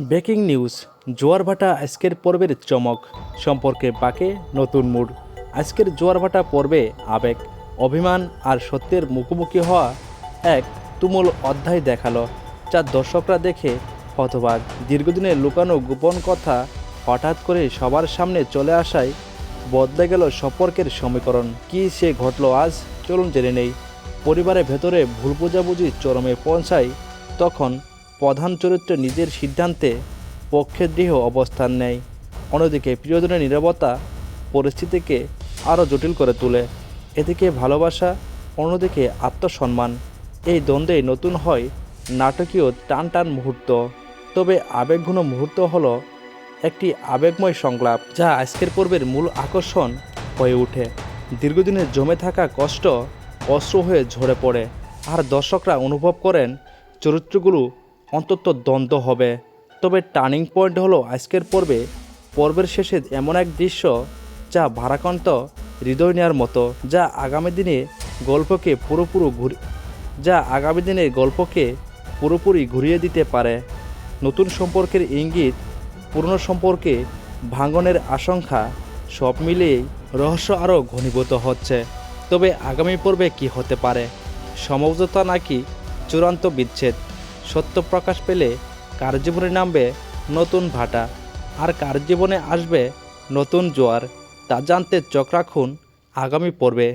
Breaking news, জোয়ার ভাটা আজকের পর্বের চমক, সম্পর্কে বাঁকে নতুন মুড। আজকের জোয়ার ভাটা পর্বে আবেগ, অভিমান আর সত্যের মুখোমুখি হওয়া এক তুমুল অধ্যায় দেখালো, যা দর্শকরা দেখে হতবাক। দীর্ঘদিনের লুকানো গোপন কথা হঠাৎ করে সবার সামনে চলে আসায় বদলে গেল সম্পর্কের সমীকরণ। কী সে ঘটলো আজ, চলুন জেনে নেই। পরিবারের ভেতরে ভুল বোঝাবুঝি চরমে পৌঁছায় তখন প্রধান চরিত্র নিজের সিদ্ধান্তে পক্ষে দৃঢ় অবস্থান নেয়। অন্যদিকে প্রিয়জনের নীরবতা পরিস্থিতিকে আরও জটিল করে তোলে। এদিকে ভালোবাসা, অন্যদিকে আত্মসম্মান, এই দ্বন্দ্বে নতুন হয় নাটকীয় টান টান মুহূর্ত। তবে আবেগঘন মুহূর্ত হলো একটি আবেগময় সংলাপ, যা আজকের পর্বের মূল আকর্ষণ হয়ে ওঠে। দীর্ঘদিনের জমে থাকা কষ্ট অশ্রু হয়ে ঝরে পড়ে, আর দর্শকরা অনুভব করেন চরিত্রগুলো অন্তত দ্বন্দ্ব হবে। তবে টার্নিং পয়েন্ট হলো আজকের পর্বের শেষে এমন এক দৃশ্য যা ভারাক্রান্ত হৃদয় নেওয়ার মতো, যা আগামী দিনে গল্পকে পুরোপুরি ঘুরিয়ে দিতে পারে। নতুন সম্পর্কের ইঙ্গিত, পুরনো সম্পর্কে ভাঙনের আশঙ্কা, সব মিলিয়েই রহস্য আরও ঘনীভূত হচ্ছে। তবে আগামী পর্বে কী হতে পারে, সমঝোতা নাকি চূড়ান্ত বিচ্ছেদ? সত্য প্রকাশ পেলে কার জীবনে নামবে নতুন ভাটা, আর কার জীবনে আসবে নতুন জোয়ার, তা জানতে চোখ রাখুন আগামী পর্বে।